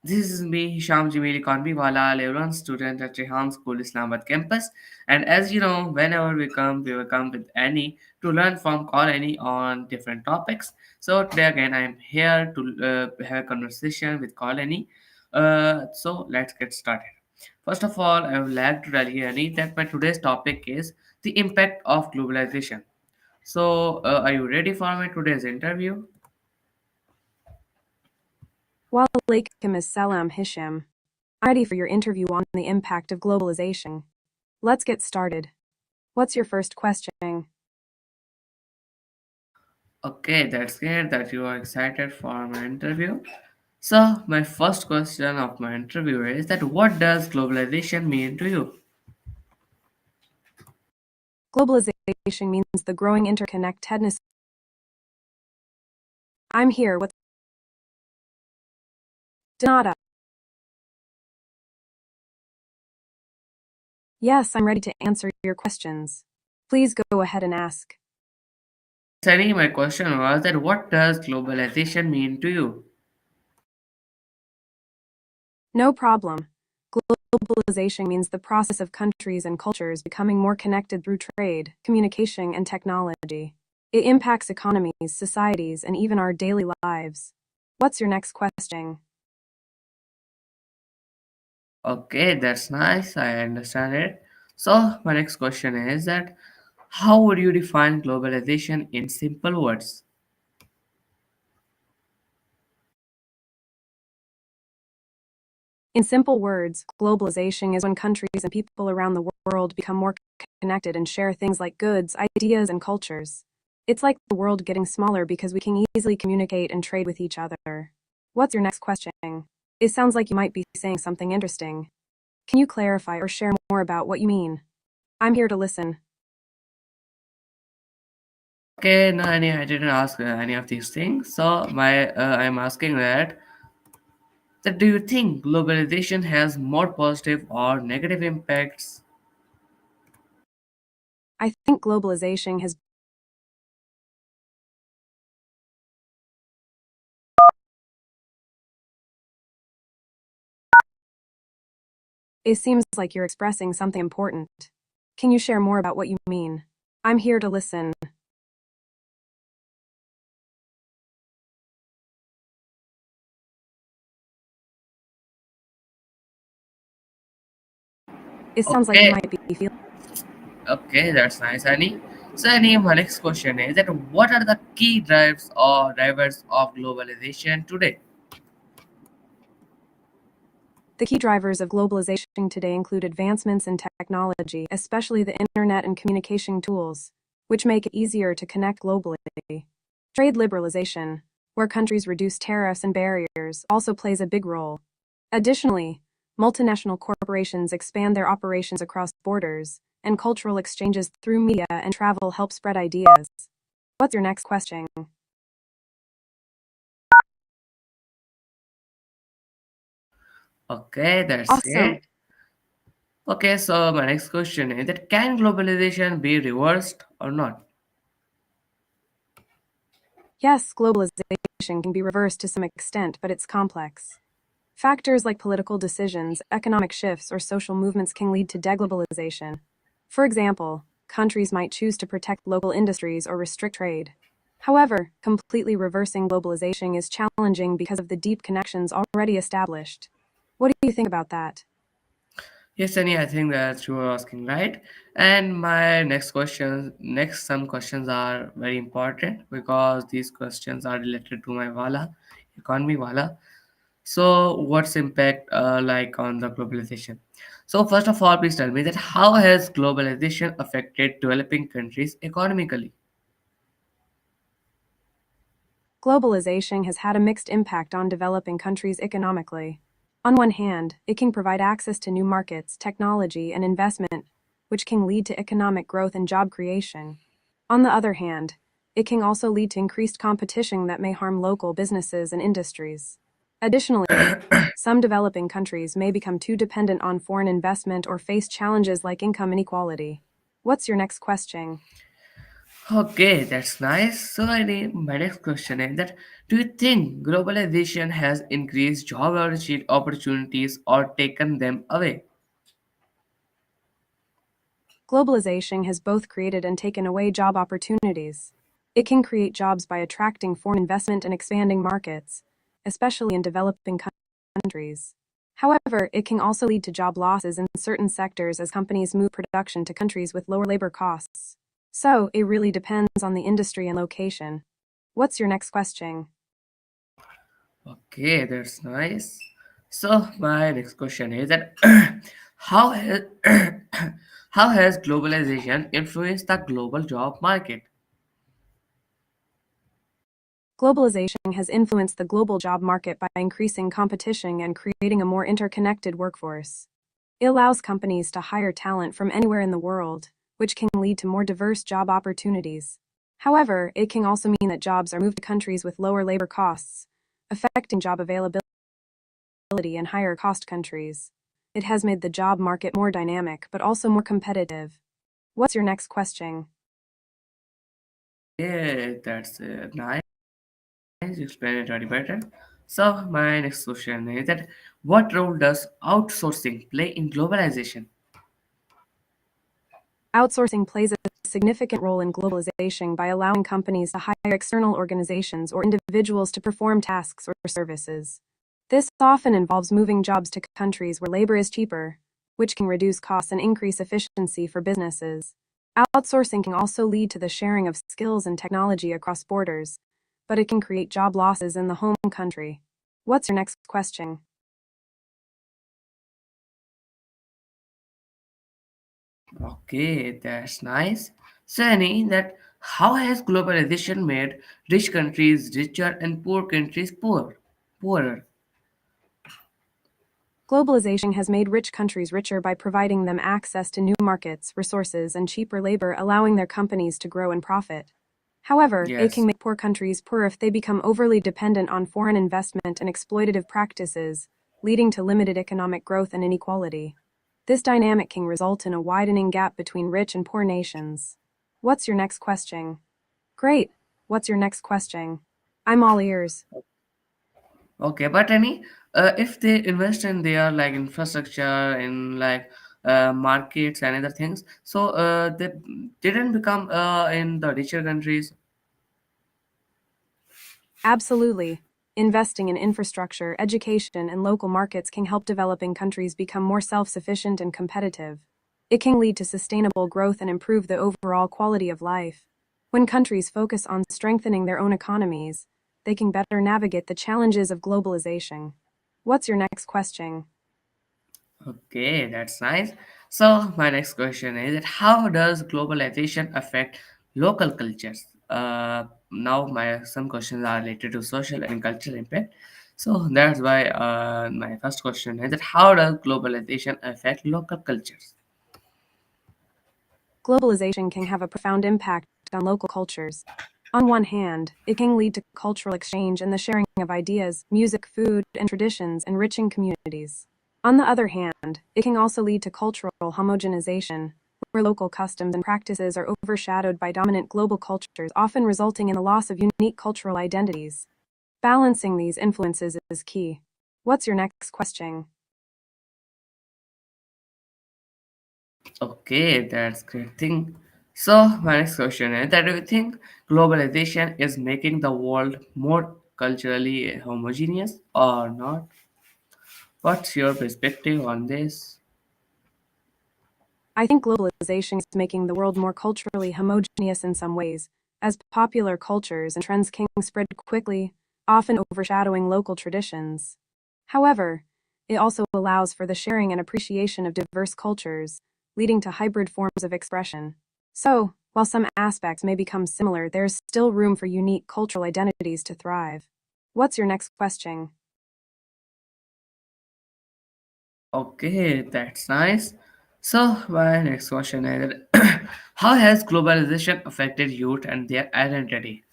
This is me, Hisham Jamil Kanbiwala, level 1 student at Rehan School Islamabad campus. And as you know, whenever we will come with Annie to learn from Call Annie on different topics. So today again, I am here to have a conversation with Call Annie. So let's get started. First of all, I would like to tell you, Annie, that my today's topic is the impact of globalization. So, are you ready for my today's interview? Walaikum assalam, Hisham. I'm ready for your interview on the impact of globalization. Let's get started. What's your first question? Okay, that's great that you are excited for my interview. So, my first question of my interview is that what does globalization mean to you? Globalization means the growing interconnectedness. I'm here with Donata. Yes, I'm ready to answer your questions. Please go ahead and ask. Sunny, my question was that what does globalization mean to you? No problem. Globalization means the process of countries and cultures becoming more connected through trade, communication, and technology. It impacts economies, societies, and even our daily lives. What's your next question? Okay, that's nice. I understand it. So, my next question is that how would you define globalization in simple words? In simple words, globalization is when countries and people around the world become more connected and share things like goods, ideas, and cultures. It's like the world getting smaller because we can easily communicate and trade with each other. What's your next question? It sounds like you might be saying something interesting. Can you clarify or share more about what you mean? I'm here to listen. Okay, no, I didn't ask any of these things. So, I'm asking that do you think globalization has more positive or negative impacts? I think globalization has. It seems like you're expressing something important. Can you share more about what you mean? I'm here to listen. It sounds like you Okay, might be feeling. okay, that's nice, Annie. So, Annie, my next question is that what are the key drives or drivers of globalization today? The key drivers of globalization today include advancements in technology, especially the internet and communication tools, which make it easier to connect globally. Trade liberalization, where countries reduce tariffs and barriers, also plays a big role. Additionally, multinational corporations expand their operations across borders, and cultural exchanges through media and travel help spread ideas. What's your next question? Okay, that's Awesome. it. Okay, so my next question is that can globalization be reversed or not? Yes, globalization can be reversed to some extent, but it's complex. Factors like political decisions, economic shifts, or social movements can lead to deglobalization. For example, countries might choose to protect local industries or restrict trade. However, completely reversing globalization is challenging because of the deep connections already established. What do you think about that? Yes, Annie, I think that you are asking right. And my next some questions are very important because these questions are related to my economy Wala. So, what's impact like on the globalization? So, first of all, please tell me that how has globalization affected developing countries economically? Globalization has had a mixed impact on developing countries economically. On one hand, it can provide access to new markets, technology, and investment, which can lead to economic growth and job creation. On the other hand, it can also lead to increased competition that may harm local businesses and industries. Additionally, some developing countries may become too dependent on foreign investment or face challenges like income inequality. What's your next question? Okay, that's nice. So, my next question is that do you think globalization has increased job opportunities or taken them away? Globalization has both created and taken away job opportunities. It can create jobs by attracting foreign investment and expanding markets, especially in developing countries. However, it can also lead to job losses in certain sectors as companies move production to countries with lower labor costs. So, it really depends on the industry and location. What's your next question? Okay, that's nice. So, my next question is that how has how has globalization influenced the global job market? Globalization has influenced the global job market by increasing competition and creating a more interconnected workforce. It allows companies to hire talent from anywhere in the world, which can lead to more diverse job opportunities. However, it can also mean that jobs are moved to countries with lower labor costs, affecting job availability in higher cost countries. It has made the job market more dynamic but also more competitive. What's your next question? Yeah, that's nice. You explained it very better. So, my next question is that what role does outsourcing play in globalization? Outsourcing plays a significant role in globalization by allowing companies to hire external organizations or individuals to perform tasks or services. This often involves moving jobs to countries where labor is cheaper, which can reduce costs and increase efficiency for businesses. Outsourcing can also lead to the sharing of skills and technology across borders, but it can create job losses in the home country. What's your next question? Okay, that's nice. So, that how has globalization made rich countries richer and poor countries poorer? Globalization has made rich countries richer by providing them access to new markets, resources, and cheaper labor, allowing their companies to grow and profit. However, it can Yes. make poor countries poorer if they become overly dependent on foreign investment and exploitative practices, leading to limited economic growth and inequality. This dynamic can result in a widening gap between rich and poor nations. What's your next question? Great. What's your next question? I'm all ears. Okay, but if they invest in their like infrastructure in like markets and other things, so they didn't become in the richer countries. Absolutely. Investing in infrastructure, education, and local markets can help developing countries become more self sufficient and competitive. It can lead to sustainable growth and improve the overall quality of life. When countries focus on strengthening their own economies, they can better navigate the challenges of globalization. What's your next question? Okay, that's nice. So my next question is that how does globalization affect local cultures? Now my some questions are related to social and cultural impact. So that's why my first question is that how does globalization affect local cultures? Globalization can have a profound impact on local cultures. On one hand, it can lead to cultural exchange and the sharing of ideas, music, food, and traditions, enriching communities. On the other hand, it can also lead to cultural homogenization, where local customs and practices are overshadowed by dominant global cultures, often resulting in the loss of unique cultural identities. Balancing these influences is key. What's your next question? Okay, that's great thing. So my next question is that do you think globalization is making the world more culturally homogeneous or not? What's your perspective on this? I think globalization is making the world more culturally homogeneous in some ways, as popular cultures and trends can spread quickly, often overshadowing local traditions. However, it also allows for the sharing and appreciation of diverse cultures, leading to hybrid forms of expression. So, while some aspects may become similar, there is still room for unique cultural identities to thrive. What's your next question? Okay, that's nice. So my next question is how has globalization affected youth and their identity?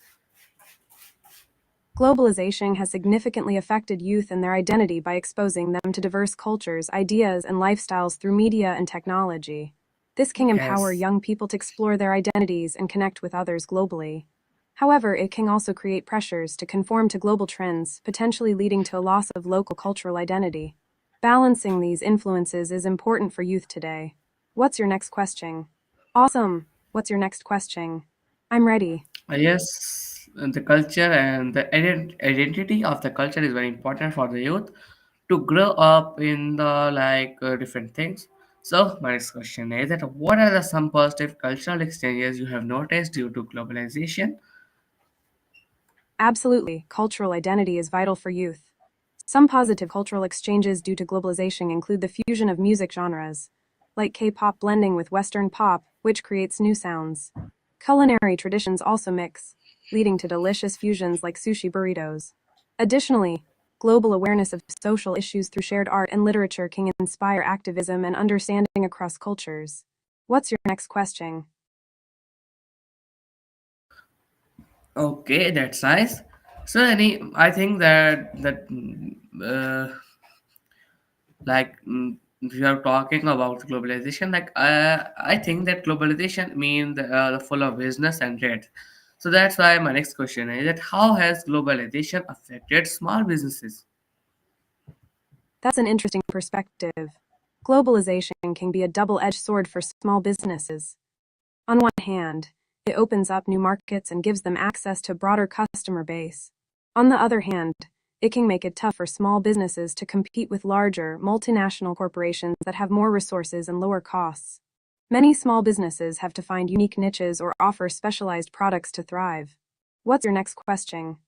Globalization has significantly affected youth and their identity by exposing them to diverse cultures, ideas, and lifestyles through media and technology. This can empower Yes. young people to explore their identities and connect with others globally. However, it can also create pressures to conform to global trends, potentially leading to a loss of local cultural identity. Balancing these influences is important for youth today. What's your next question? Awesome. What's your next question? I'm ready. Yes, and the culture and the identity of the culture is very important for the youth to grow up in the different things. So my next question is that what are the some positive cultural exchanges you have noticed due to globalization? Absolutely, cultural identity is vital for youth. Some positive cultural exchanges due to globalization include the fusion of music genres, like K pop blending with Western pop, which creates new sounds. Culinary traditions also mix, leading to delicious fusions like sushi burritos. Additionally, global awareness of social issues through shared art and literature can inspire activism and understanding across cultures. What's your next question? Okay, that's nice. So any, I think uh, we are talking about globalization. I think that globalization means the full of business and trade. So that's why my next question is that how has globalization affected small businesses? That's an interesting perspective. Globalization can be a double edged sword for small businesses. On one hand, it opens up new markets and gives them access to a broader customer base. On the other hand, it can make it tough for small businesses to compete with larger, multinational corporations that have more resources and lower costs. Many small businesses have to find unique niches or offer specialized products to thrive. What's your next question?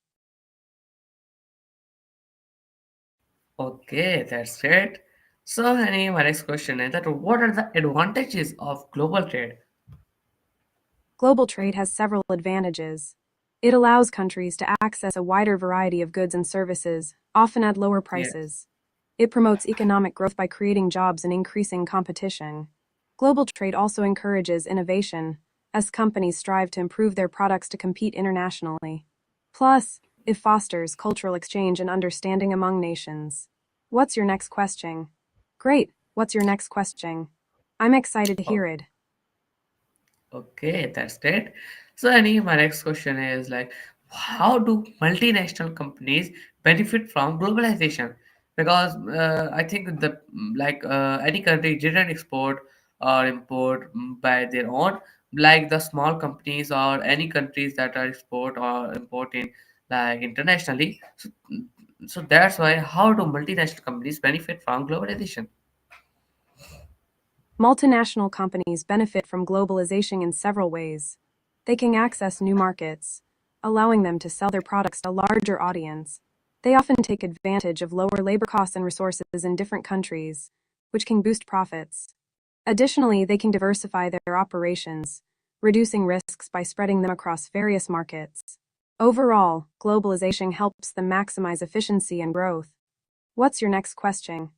Okay, that's great. So any, my next question is that what are the advantages of global trade? Global trade has several advantages. It allows countries to access a wider variety of goods and services, often at lower Yes. prices. It promotes economic growth by creating jobs and increasing competition. Global trade also encourages innovation, as companies strive to improve their products to compete internationally. Plus, it fosters cultural exchange and understanding among nations. What's your next question? Great, what's your next question? I'm excited to hear it. Okay, that's great. So, Annie, my next question is how do multinational companies benefit from globalization? Because I think that any country didn't export or import by their own, like the small companies or any countries that are export or importing internationally. So that's why how do multinational companies benefit from globalization? Multinational companies benefit from globalization in several ways. They can access new markets, allowing them to sell their products to a larger audience. They often take advantage of lower labor costs and resources in different countries, which can boost profits. Additionally, they can diversify their operations, reducing risks by spreading them across various markets. Overall, globalization helps them maximize efficiency and growth. What's your next question?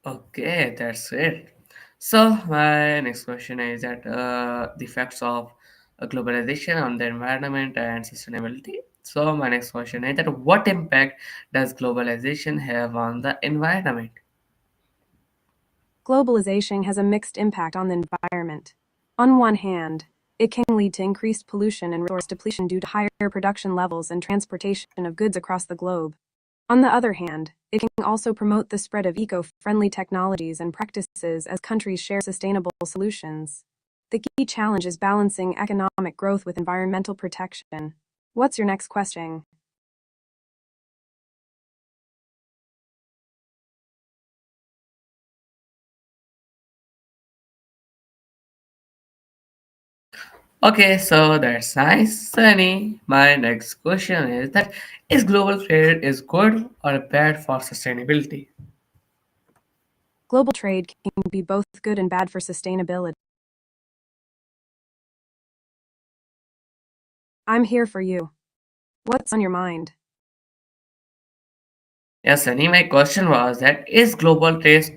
Okay, that's it. So my next question is that the effects of globalization on the environment and sustainability. So my next question is that what impact does globalization have on the environment? Globalization has a mixed impact on the environment. On one hand, it can lead to increased pollution and resource depletion due to higher production levels and transportation of goods across the globe. On the other hand, it can also promote the spread of eco friendly technologies and practices as countries share sustainable solutions. The key challenge is balancing economic growth with environmental protection. What's your next question? Okay, so that's nice, Sunny. My next question is that is global trade is good or bad for sustainability? Global trade can be both good and bad for sustainability. I'm here for you. What's on your mind? Yes, Sunny. My question was that is global trade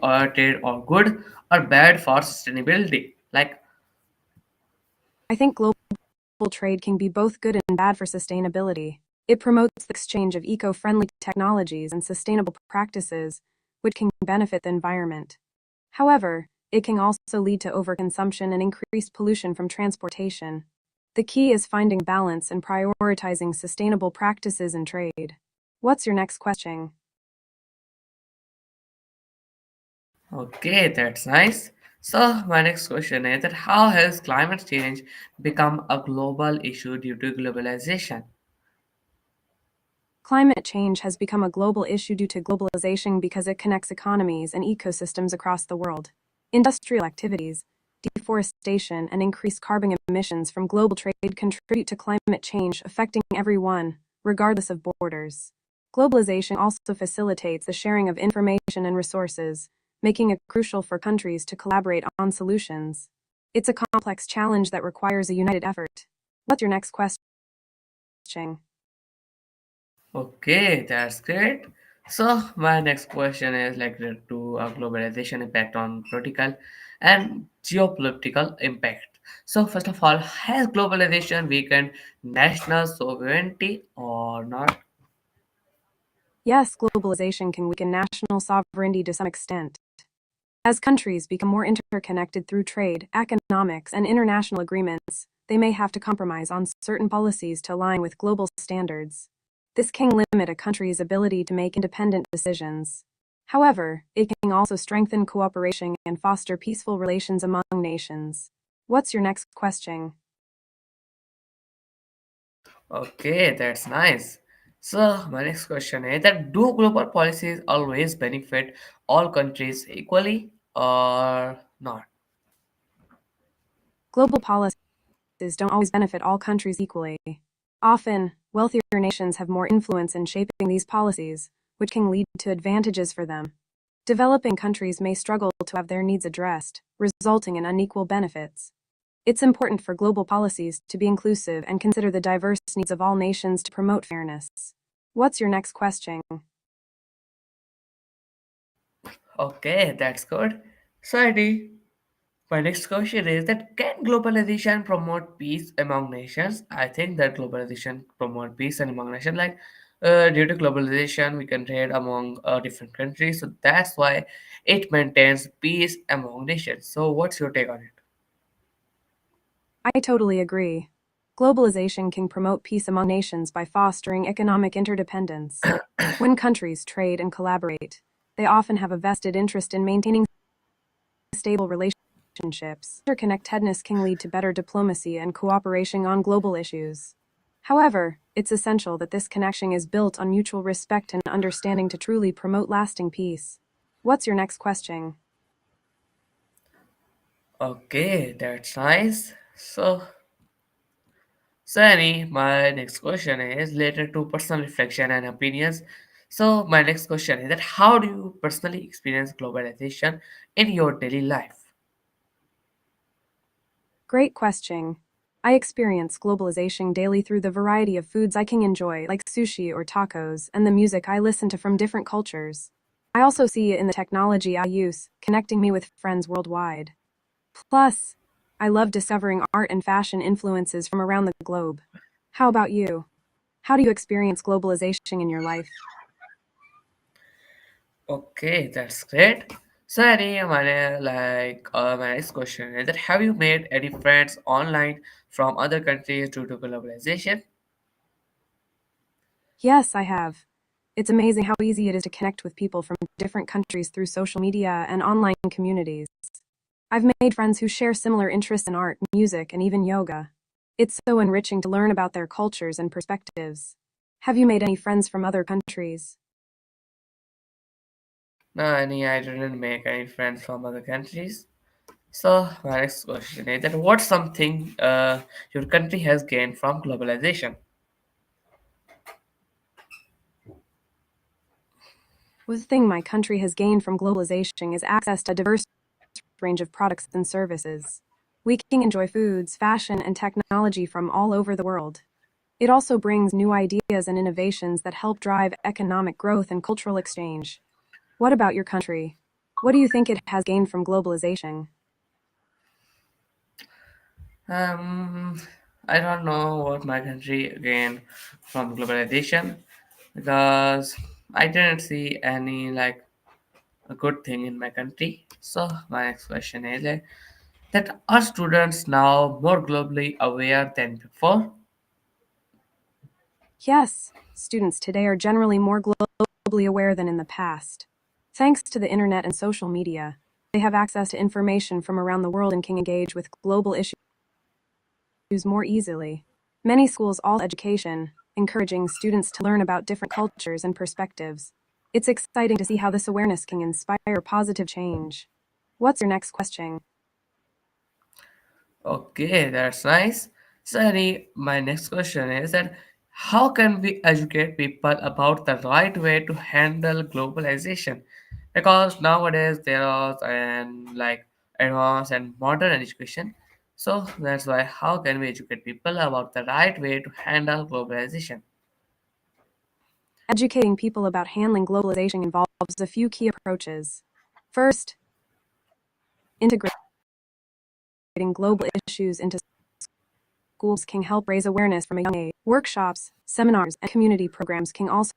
or good or bad for sustainability? I think global trade can be both good and bad for sustainability. It promotes the exchange of eco friendly technologies and sustainable practices, which can benefit the environment. However, it can also lead to overconsumption and increased pollution from transportation. The key is finding balance and prioritizing sustainable practices in trade. What's your next question? Okay, that's nice. So, my next question is that how has climate change become a global issue due to globalization? Climate change has become a global issue due to globalization because it connects economies and ecosystems across the world. Industrial activities, deforestation, and increased carbon emissions from global trade contribute to climate change affecting everyone, regardless of borders. Globalization also facilitates the sharing of information and resources, making it crucial for countries to collaborate on solutions. It's a complex challenge that requires a united effort. What's your next question? Okay, that's great. So, my next question is like related to globalization impact on political and geopolitical impact. So, first of all, has globalization weakened national sovereignty or not? Yes, globalization can weaken national sovereignty to some extent. As countries become more interconnected through trade, economics, and international agreements, they may have to compromise on certain policies to align with global standards. This can limit a country's ability to make independent decisions. However, it can also strengthen cooperation and foster peaceful relations among nations. What's your next question? Okay, that's nice. So, my next question is that do global policies always benefit all countries equally or not? Global policies don't always benefit all countries equally. Often, wealthier nations have more influence in shaping these policies, which can lead to advantages for them. Developing countries may struggle to have their needs addressed, resulting in unequal benefits. It's important for global policies to be inclusive and consider the diverse needs of all nations to promote fairness. What's your next question? Okay, that's good. So, Eddie, my next question is that can globalization promote peace among nations? I think that globalization promote peace among nations. Like due to globalization, we can trade among different countries, so that's why it maintains peace among nations. So, what's your take on it? I totally agree. Globalization can promote peace among nations by fostering economic interdependence. When countries trade and collaborate, they often have a vested interest in maintaining stable relationships. Interconnectedness can lead to better diplomacy and cooperation on global issues. However, it's essential that this connection is built on mutual respect and understanding to truly promote lasting peace. What's your next question? Okay, that's nice. So, Sunny, my next question is related to personal reflection and opinions. So, my next question is that how do you personally experience globalization in your daily life? Great question. I experience globalization daily through the variety of foods I can enjoy, like sushi or tacos, and the music I listen to from different cultures. I also see it in the technology I use, connecting me with friends worldwide. Plus, I love discovering art and fashion influences from around the globe. How about you? How do you experience globalization in your life? Okay, that's great. So, Annie, my next question is that have you made any friends online from other countries due to globalization? Yes, I have. It's amazing how easy it is to connect with people from different countries through social media and online communities. I've made friends who share similar interests in art, music, and even yoga. It's so enriching to learn about their cultures and perspectives. Have you made any friends from other countries? No, Annie, I didn't make any friends from other countries. So, my next question is that what's something your country has gained from globalization? One thing my country has gained from globalization is access to a diverse range of products and services. We can enjoy foods, fashion, and technology from all over the world. It also brings new ideas and innovations that help drive economic growth and cultural exchange. What about your country? What do you think it has gained from globalization? Um, I don't know what my country gained from globalization because I didn't see any like a good thing in my country. So my next question is that are students now more globally aware than before? Yes, students today are generally more globally aware than in the past. Thanks to the internet and social media, they have access to information from around the world and can engage with global issues more easily. Many schools all education, encouraging students to learn about different cultures and perspectives. It's exciting to see how this awareness can inspire positive change. What's your next question? Okay, that's nice. So, my next question is that how can we educate people about the right way to handle globalization? Because nowadays there are advanced and modern education. So that's why how can we educate people about the right way to handle globalization? Educating people about handling globalization involves a few key approaches. First, integrating global issues into schools can help raise awareness from a young age. Workshops, seminars, and community programs can also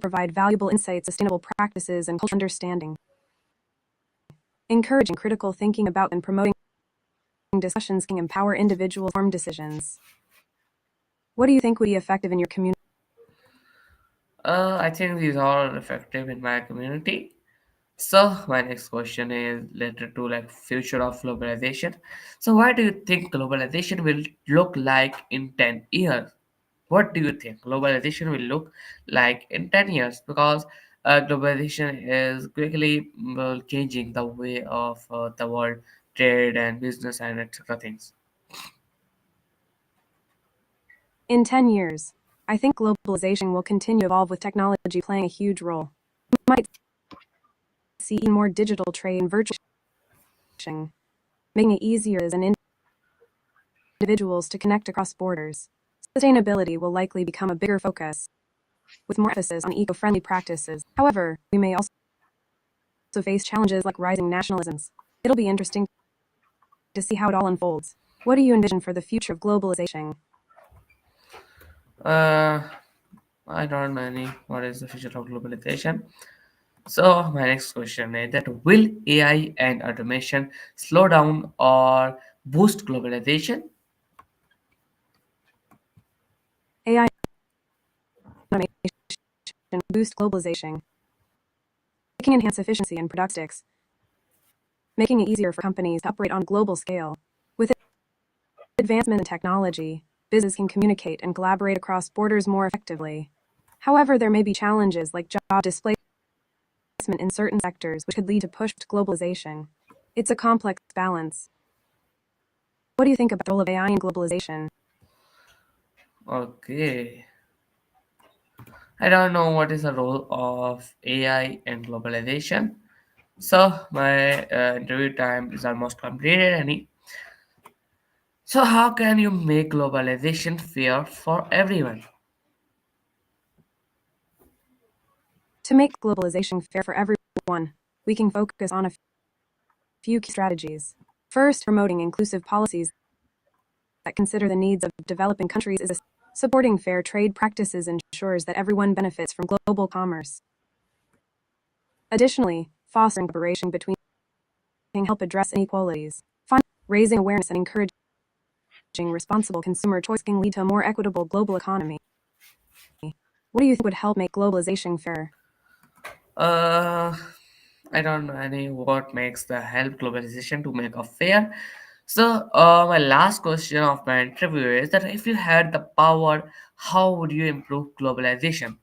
provide valuable insights, sustainable practices, and cultural understanding. Encouraging critical thinking about and promoting discussions can empower individuals to form decisions. What do you think would be effective in your community? I think these are effective in my community. So my next question is related to future of globalization. So why do you think globalization will look like in 10 years? What do you think globalization will look like in 10 years? Because globalization is quickly changing the way of the world, trade and business and etc. things. In 10 years, I think globalization will continue to evolve with technology playing a huge role. We might see even more digital trade and virtual sharing, making it easier as an individuals to connect across borders. Sustainability will likely become a bigger focus, with more emphasis on eco-friendly practices. However, we may also face challenges like rising nationalisms. It'll be interesting to see how it all unfolds. What do you envision for the future of globalization? Uh, I don't know any. What is the future of globalization? So my next question is that will AI and automation slow down or boost globalization? AI automation boost globalization. It can enhance efficiency and productivities, making it easier for companies to operate on a global scale. With advancement in technology, business can communicate and collaborate across borders more effectively. However, there may be challenges like job displacement in certain sectors, which could lead to pushed globalization. It's a complex balance. What do you think about the role of AI in globalization? Okay. I don't know what is the role of AI and globalization. So my interview time is almost completed. Any? So how can you make globalization fair for everyone? To make globalization fair for everyone, we can focus on a few key strategies. First, promoting inclusive policies that consider the needs of developing countries is supporting fair trade practices ensures that everyone benefits from global commerce. Additionally, fostering cooperation between can help address inequalities. Finally, raising awareness and encouraging responsible consumer choice can lead to a more equitable global economy. What do you think would help make globalization fair? Uh, I don't know any what makes the help globalization to make a fair. So my last question of my interview is that if you had the power, how would you improve globalization?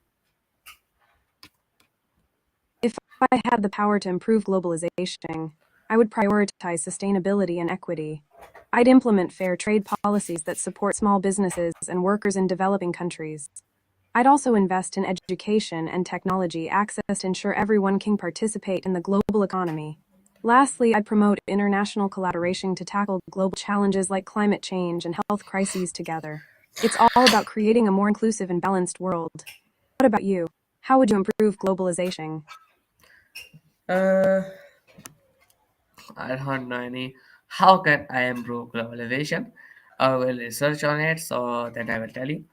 If I had the power to improve globalization, I would prioritize sustainability and equity. I'd implement fair trade policies that support small businesses and workers in developing countries. I'd also invest in education and technology access to ensure everyone can participate in the global economy. Lastly, I'd promote international collaboration to tackle global challenges like climate change and health crises together. It's all about creating a more inclusive and balanced world. What about you? How would you improve globalization? Uh, I don't know any. How can I improve globalization? I will research on it, so then I will tell you.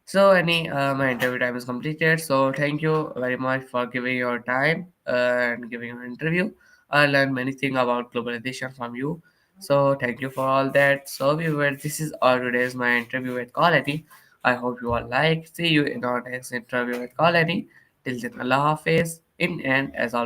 So, any my interview time is completed. So, thank you very much for giving your time and giving your interview. I learned many things about globalization from you. So, thank you for all that. So, viewers, this is all today's my interview with Quality. I hope you all like. See you in our next interview with Quality. Till then, Allah Hafiz. In and as always.